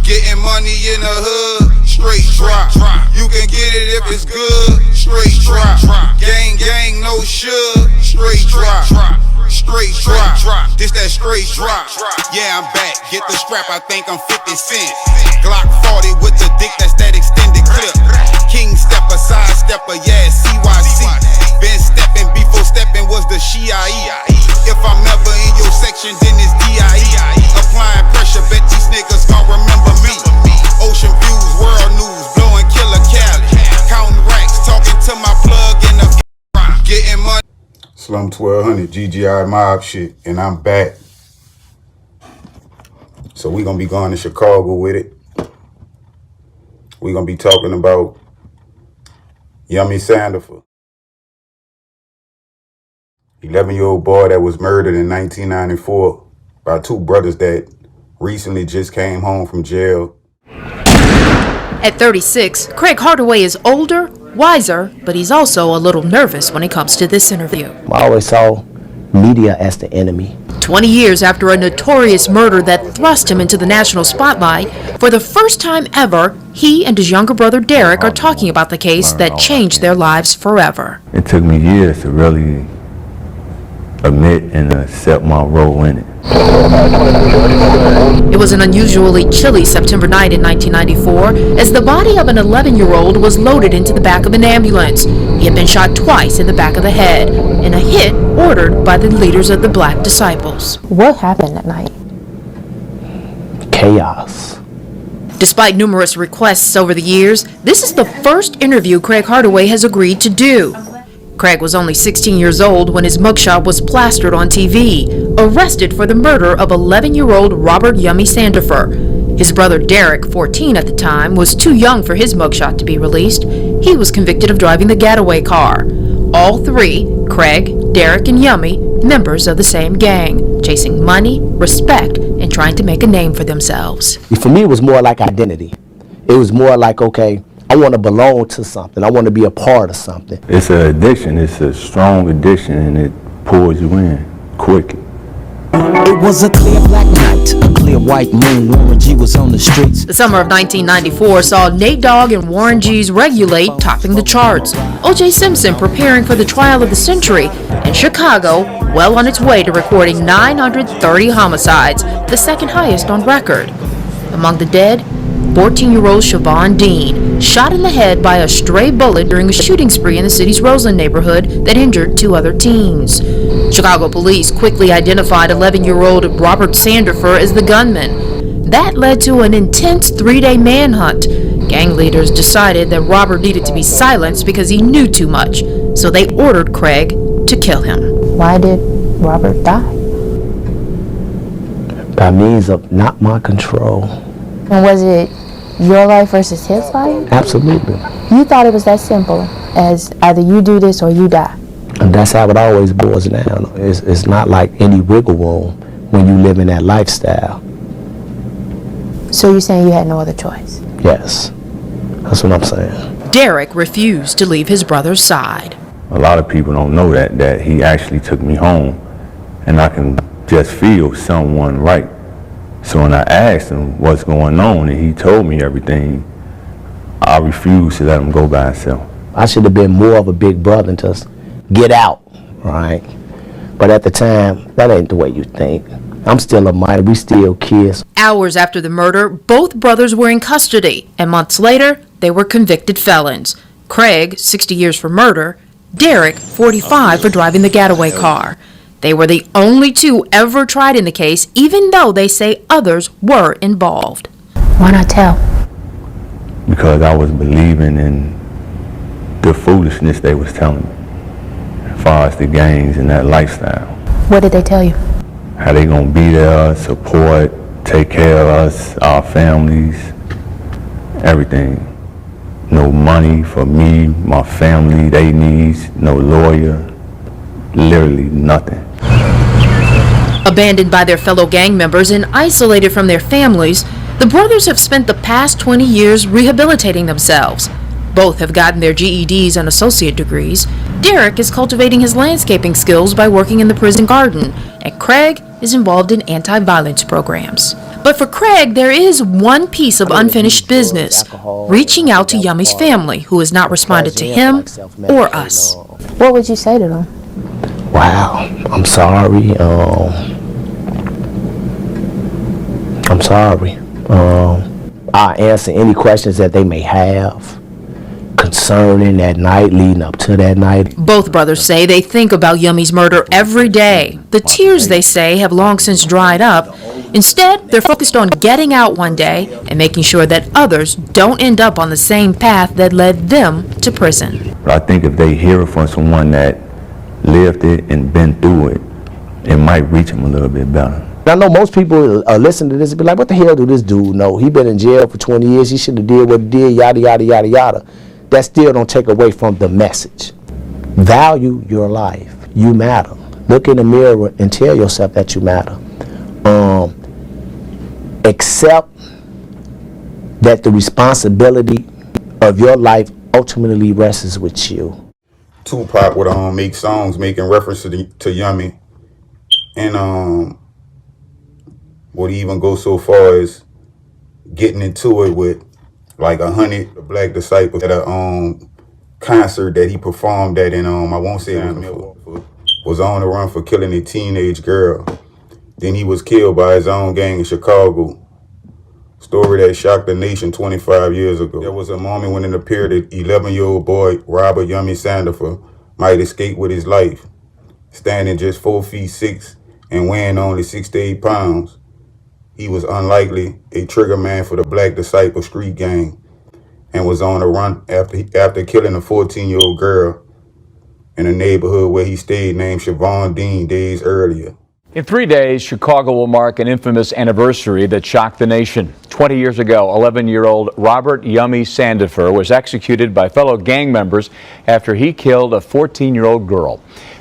Getting money in the hood, straight drop. You can get it if it's good, straight drop. Gang, gang, no should, straight drop. Straight drop, this that straight drop. Yeah, I'm back, get the strap, I think I'm 50 Cent. Glock 40 with the dick, that's that extended clip. King stepper, side stepper, yeah, CYC. Been stepping before stepping was the Shia. If I'm ever in your section, then it's DIE. Applying pressure, bet these niggas gon' remember me. Ocean views, world news, blowing killer Cali. Counting racks, talking to my plug in the getting money. Slum 1200, GGI mob shit, and I'm back. So we gonna be going to Chicago with it. We gonna be talking about Yummy Sandier, 11-year-old boy that was murdered in 1994 by two brothers that recently just came home from jail. At 36, Craig Hardaway is older, wiser, but he's also a little nervous when it comes to this interview. I always saw media as the enemy. 20 years after a notorious murder that thrust him into the national spotlight, for the first time ever, he and his younger brother Derek are talking about the case that changed their lives forever. It took me years to really admit and accept my role in it. It was an unusually chilly September night in 1994 as the body of an 11-year-old was loaded into the back of an ambulance. He had been shot twice in the back of the head in a hit ordered by the leaders of the Black Disciples. What happened that night? Chaos. Despite numerous requests over the years, this is the first interview Craig Hardaway has agreed to do. Craig was only 16 years old when his mugshot was plastered on TV, arrested for the murder of 11-year-old Robert Yummy Sandier. His brother Derek, 14 at the time, was too young for his mugshot to be released. He was convicted of driving the getaway car. All three, Craig, Derek, and Yummy, members of the same gang, chasing money, respect, and trying to make a name for themselves. For me, it was more like identity. It was more like, okay, I want to belong to something. I want to be a part of something. It's an addiction. It's a strong addiction, and it pulls you in quickly. It was a clear black night, a clear white moon. Warren G was on the streets. The summer of 1994 saw Nate Dogg and Warren G's Regulate topping the charts. O.J. Simpson preparing for the trial of the century, and Chicago well on its way to recording 930 homicides, the second highest on record. Among the dead, 14-year-old Siobhan Dean, shot in the head by a stray bullet during a shooting spree in the city's Roseland neighborhood that injured two other teens. Chicago police quickly identified 11-year-old Robert Sandier as the gunman. That led to an intense 3-day manhunt. Gang leaders decided that Robert needed to be silenced because he knew too much, so they ordered Craig to kill him. Why did Robert die? By means of not my control. And was it your life versus his life? Absolutely. You thought it was that simple as either you do this or you die. And that's how it always boils down. It's not like any wiggle room when you live in that lifestyle. So you're saying you had no other choice? Yes. That's what I'm saying. Derek refused to leave his brother's side. A lot of people don't know that he actually took me home, and I can just feel someone right. So when I asked him what's going on and he told me everything, I refused to let him go by himself. I should have been more of a big brother and just get out, right? But at the time, that ain't the way you think. I'm still a minor, we still kids. Hours after the murder, both brothers were in custody, and months later, they were convicted felons. Craig, 60 years for murder, Derek, 45 for driving the getaway car. They were the only two ever tried in the case, even though they say others were involved. Why not tell? Because I was believing in the foolishness they was telling me, as far as the gangs and that lifestyle. What did they tell you? How they gonna be there, support, take care of us, our families, everything. No money for me, my family, they needs, no lawyer, literally nothing. Abandoned by their fellow gang members and isolated from their families, the brothers have spent the past 20 years rehabilitating themselves. Both have gotten their GEDs and associate degrees. Derek is cultivating his landscaping skills by working in the prison garden, and Craig is involved in anti-violence programs. But for Craig, there is one piece of unfinished business, reaching out to Yummy's family, who has not responded to him or us. What would you say to them? Wow, I'm sorry. I'm sorry. I'll answer any questions that they may have concerning that night, leading up to that night. Both brothers say they think about Yummy's murder every day. The tears, they say, have long since dried up. Instead, they're focused on getting out one day and making sure that others don't end up on the same path that led them to prison. But I think if they hear it from someone that lived it and been through it, it might reach them a little bit better. I know most people listen to this and be like, what the hell do this dude know? He been in jail for 20 years. He should have did what he did, yada, yada, yada, yada. That still don't take away from the message. Value your life. You matter. Look in the mirror and tell yourself that you matter. Accept that the responsibility of your life ultimately rests with you. Tupac would make songs making reference to Yummy, and would even go so far as getting into it with like 100 black disciples at a concert that he performed at in I won't say was on the run for killing a teenage girl. Then he was killed by his own gang in Chicago. Story that shocked the nation 25 years ago. There was a moment when it appeared that 11-year-old boy Robert Yummy Sandier might escape with his life. Standing just 4'6" and weighing only 6 to 8 pounds, he was unlikely a trigger man for the Black Disciple street gang and was on the run after killing a 14-year-old girl in a neighborhood where he stayed named Siobhan Dean days earlier. In 3 days, Chicago will mark an infamous anniversary that shocked the nation. 20 years ago, 11-year-old Robert Yummy Sandier was executed by fellow gang members after he killed a 14-year-old girl.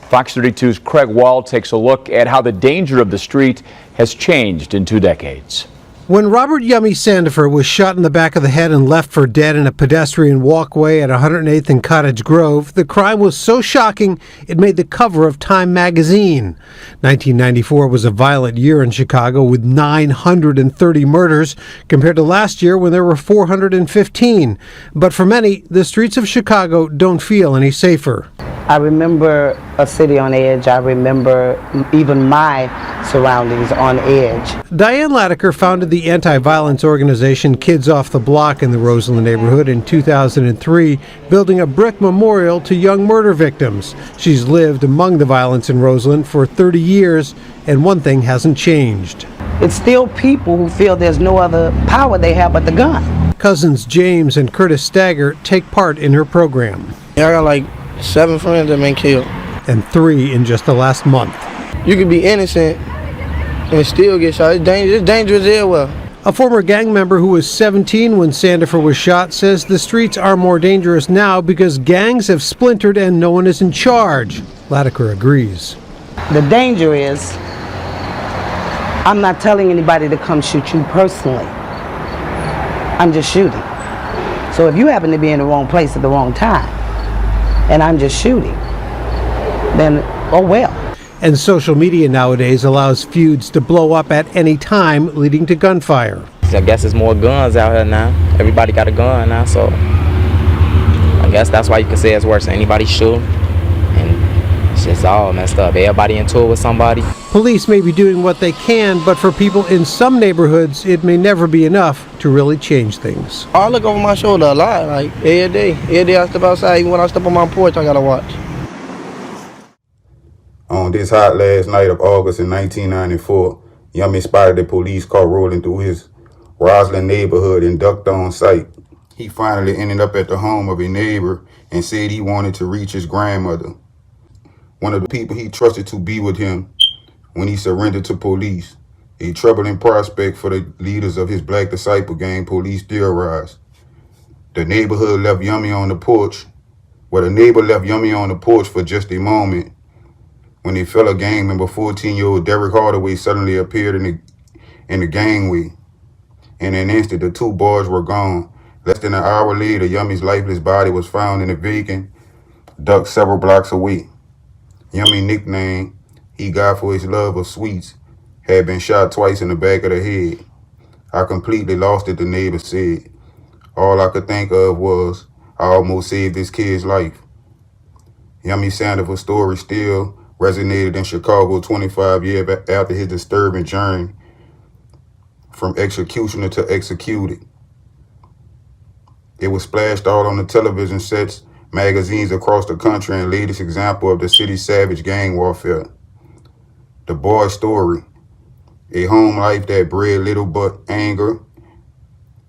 Fox 32's Craig Wall takes a look at how the danger of the street has changed in 2 decades. When Robert Yummy Sandier was shot in the back of the head and left for dead in a pedestrian walkway at 108th and Cottage Grove, the crime was so shocking it made the cover of Time magazine. 1994 was a violent year in Chicago with 930 murders compared to last year when there were 415. But for many, the streets of Chicago don't feel any safer. I remember a city on edge. I remember even my surroundings on edge. Diane Latiker founded the anti-violence organization Kids Off the Block in the Roseland neighborhood in 2003, building a brick memorial to young murder victims. She's lived among the violence in Roseland for 30 years, and one thing hasn't changed. It's still people who feel there's no other power they have but the gun. Cousins James and Curtis Stagger take part in her program. Yeah, I got like 7 friends that been killed. And 3 in just the last month. You could be innocent and still get shot. It's dangerous as well. A former gang member who was 17 when Sandier was shot says the streets are more dangerous now because gangs have splintered and no one is in charge. Latiker agrees. The danger is, I'm not telling anybody to come shoot you personally. I'm just shooting. So if you happen to be in the wrong place at the wrong time, and I'm just shooting, then oh well. And social media nowadays allows feuds to blow up at any time, leading to gunfire. I guess there's more guns out here now. Everybody got a gun now, so I guess that's why you can say it's worse than anybody shooting. And it's just all messed up. Everybody into it with somebody. Police may be doing what they can, but for people in some neighborhoods, it may never be enough to really change things. I look over my shoulder a lot, like every day. Every day I step outside, even when I step on my porch, I gotta watch. On this hot last night of August in 1994, Yummy spotted a police car rolling through his Roslyn neighborhood and ducked on sight. He finally ended up at the home of a neighbor and said he wanted to reach his grandmother, one of the people he trusted to be with him when he surrendered to police. A troubling prospect for the leaders of his Black Disciple gang, police theorized. The neighbor left Yummy on the porch for just a moment when a fellow gang member, 14-year-old Derek Hardaway, suddenly appeared in the gangway. In an instant, the 2 boys were gone. Less than an hour later, Yummy's lifeless body was found in a vacant duct several blocks away. Yummy, nickname he got for his love of sweets, had been shot twice in the back of the head. I completely lost it, the neighbor said. All I could think of was, I almost saved this kid's life. Yummy Sandifer's story still resonated in Chicago 25 years after his disturbing journey from executioner to executed. It was splashed all on the television sets, magazines across the country, and latest example of the city's savage gang warfare. The boy's story, a home life that bred little but anger,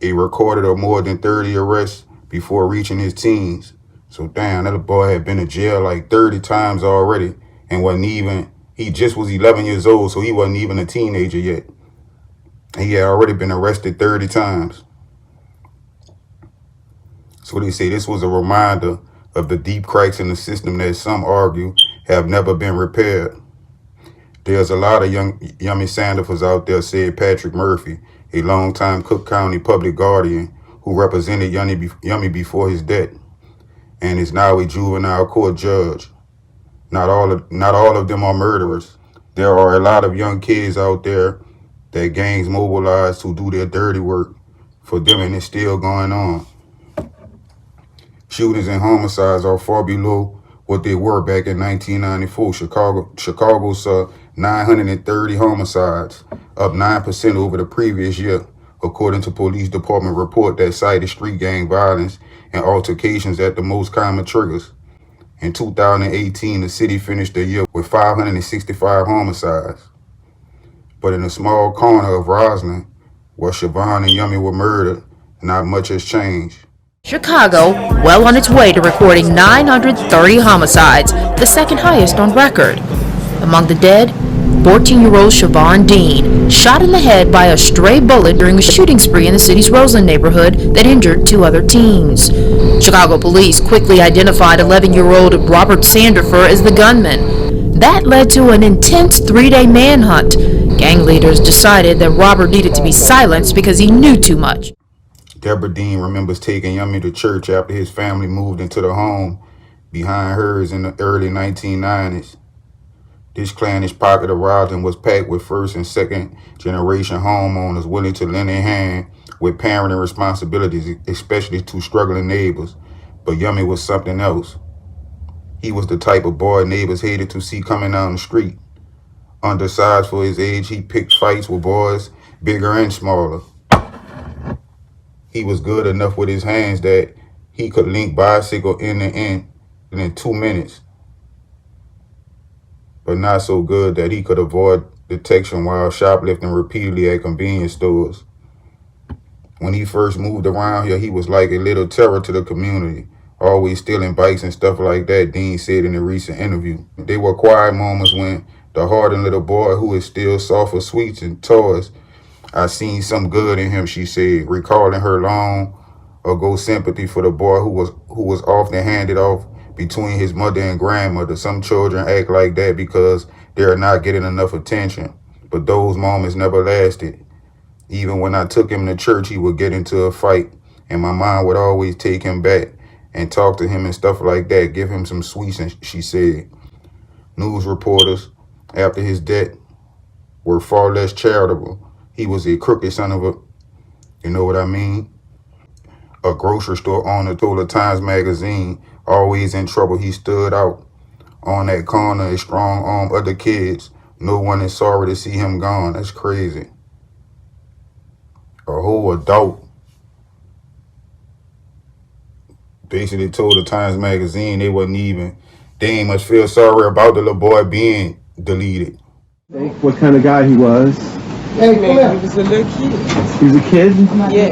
a recorded of more than 30 arrests before reaching his teens. So damn, that boy had been to jail like 30 times already and he just was 11 years old, so he wasn't even a teenager yet. And he had already been arrested 30 times. So they say this was a reminder of the deep cracks in the system that some argue have never been repaired. There's a lot of Yummy Sandifers out there, said Patrick Murphy, a longtime Cook County public guardian who represented Yummy before his death and is now a juvenile court judge. Not all of them are murderers. There are a lot of young kids out there that gangs mobilize to do their dirty work for them, and it's still going on. Shootings and homicides are far below what they were back in 1994. Chicago saw 930 homicides, up 9% over the previous year, according to police department report that cited street gang violence and altercations as the most common triggers. In 2018, the city finished the year with 565 homicides. But in a small corner of Roslyn, where Siobhan and Yummy were murdered, not much has changed. Chicago, well on its way to recording 930 homicides, the second highest on record. Among the dead, 14-year-old Siobhan Dean, shot in the head by a stray bullet during a shooting spree in the city's Roseland neighborhood that injured 2 other teens. Chicago police quickly identified 11-year-old Robert Sandifer as the gunman. That led to an intense 3-day manhunt. Gang leaders decided that Robert needed to be silenced because he knew too much. Deborah Dean remembers taking Yummy to church after his family moved into the home behind hers in the early 1990s. This clannish pocket of Roslyn was packed with first and second generation homeowners willing to lend a hand with parenting responsibilities, especially to struggling neighbors. But Yummy was something else. He was the type of boy neighbors hated to see coming down the street. Undersized for his age, he picked fights with boys bigger and smaller. He was good enough with his hands that he could link bicycle end to end in 2 minutes, but not so good that he could avoid detection while shoplifting repeatedly at convenience stores. When he first moved around here, he was like a little terror to the community, always stealing bikes and stuff like that, Dean said in a recent interview. They were quiet moments when the hardened little boy who is still soft for sweets and toys, I seen some good in him, she said, recalling her long ago sympathy for the boy who was often handed off between his mother and grandmother. Some children act like that because they're not getting enough attention, but those moments never lasted. Even when I took him to church, he would get into a fight, and my mom would always take him back and talk to him and stuff like that, give him some sweets, and she said. News reporters, after his death, were far less charitable. He was a crooked son of a, you know what I mean? A grocery store owner told the Times magazine, always in trouble, he stood out on that corner, a strong arm other kids. No one is sorry to see him gone. That's crazy. A whole adult basically told the Times magazine they ain't much feel sorry about the little boy being deleted. What kind of guy he was? Hey, he was a little kid. He was a kid? Yeah.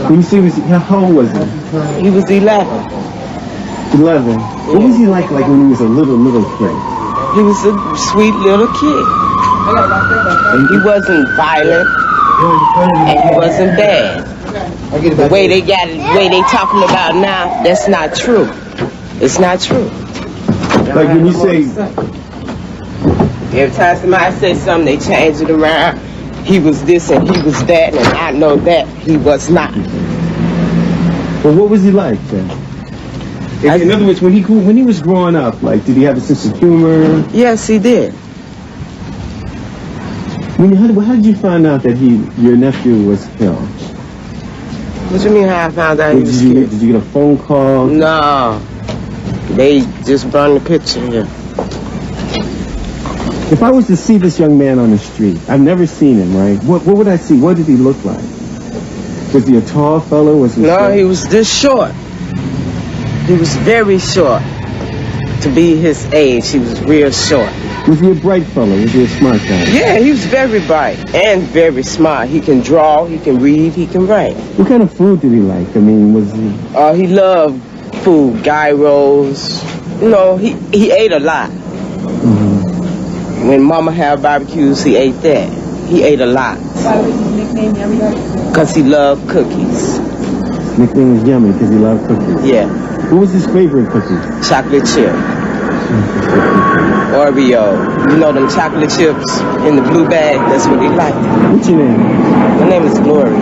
When you say how old was he? He was 11. 11. What was he like when he was a little kid? He was a sweet little kid. He wasn't violent, and he wasn't bad. The way they talking about now, that's not true. It's not true. Like when you say... Every time somebody says something, they change it around. He was this and he was that, and I know that he was not. Well, what was he like then? In other words, when he was growing up, did he have a sense of humor? Yes, he did. How did you find out that your nephew was killed? What you mean how I found out he was killed? Did you get a phone call? No. They just brought the picture here. If I was to see this young man on the street, I've never seen him, right? What would I see? What did he look like? Was he a tall fellow? Was he short? He was this short. He was very short. To be his age, he was real short. Was he a bright fellow? Was he a smart guy? Yeah, he was very bright and very smart. He can draw, he can read, he can write. What kind of food did he like? I mean, was he... He loved food, gyros. You know, he ate a lot. When Mama had barbecues, he ate that. He ate a lot. Why was his nickname Yummy? Because he loved cookies. His nickname was Yummy because he loved cookies? Yeah. What was his favorite cookie? Chocolate chip. Oreo. You know them chocolate chips in the blue bag? That's what he liked. What's your name? My name is Gloria.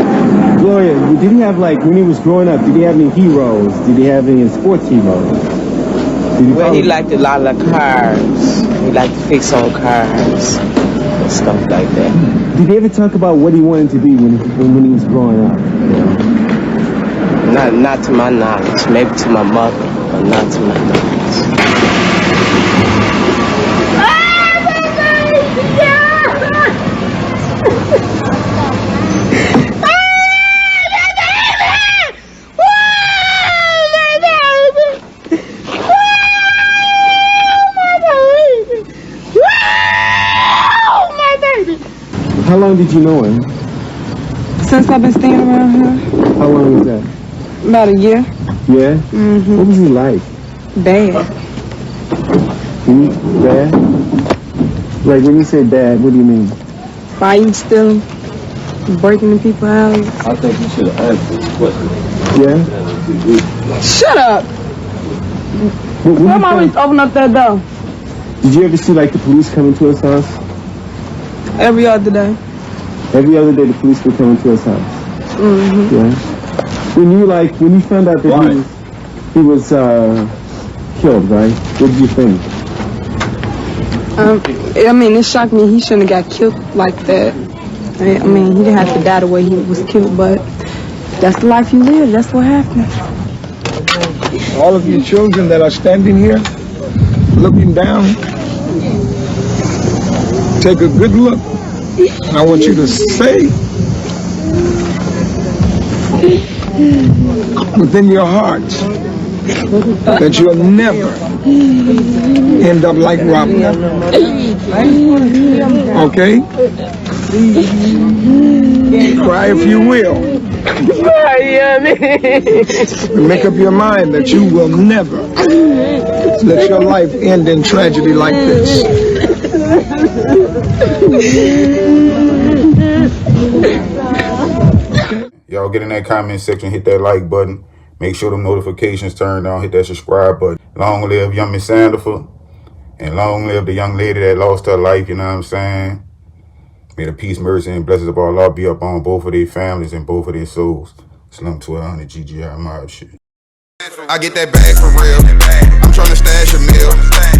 Gloria, did he have, like, when he was growing up, did he have any heroes? Did he have any sports heroes? He liked a lot of cars. He liked to fix on cars and stuff like that. Did he ever talk about what he wanted to be when he was growing up? Not to my knowledge. Maybe to my mother, but not to my knowledge. How long did you know him? Since I've been staying around here. How long was that? About a year. Yeah? Mm-hmm. What was he like? Bad. Bad? Like, when you say bad, what do you mean? Fighting, stealing, breaking into people's houses. I think you should have answered this question. Yeah? Shut up! Come on, please open up that door. Did you ever see, like, the police coming to his house? Every other day. Every other day the police were coming to his house? Mm-hmm. Yeah. When you found out that he was killed, right? What did you think? I mean, it shocked me. He shouldn't have got killed like that. I mean, he didn't have to die the way he was killed, but that's the life you live. That's what happened. All of you children that are standing here, looking down, take a good look. And I want you to say within your hearts that you'll never end up like Robert. Okay? Cry if you will. Make up your mind that you will never let your life end in tragedy like this. Y'all get in that comment section, hit that like button. Make sure the notifications turned on, hit that subscribe button. Long live Yummy Sandier, and long live the young lady that lost her life, you know what I'm saying? May the peace, mercy, and blessings of Allah be upon both of their families and both of their souls. Slum 1200 GGI mob shit. I get that bag for real. I'm tryna stash a meal.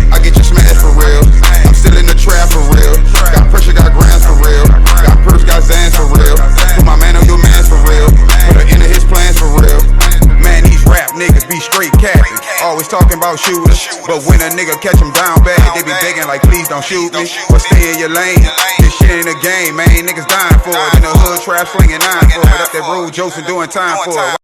I get your smash for real. I'm still in the trap for real. Got pressure, got grams for real. Got purse, got Zans for real. Put my man on your mans for real. Put her into his plans for real. Man, these rap niggas be straight capping. Always talking about shooters, but when a nigga catch them down bad, they be begging like, please don't shoot me. But stay in your lane. This shit in the game, man. Niggas dying for it. In the hood, trap slinging 9 for it. Up that road, Joseph doing time for it.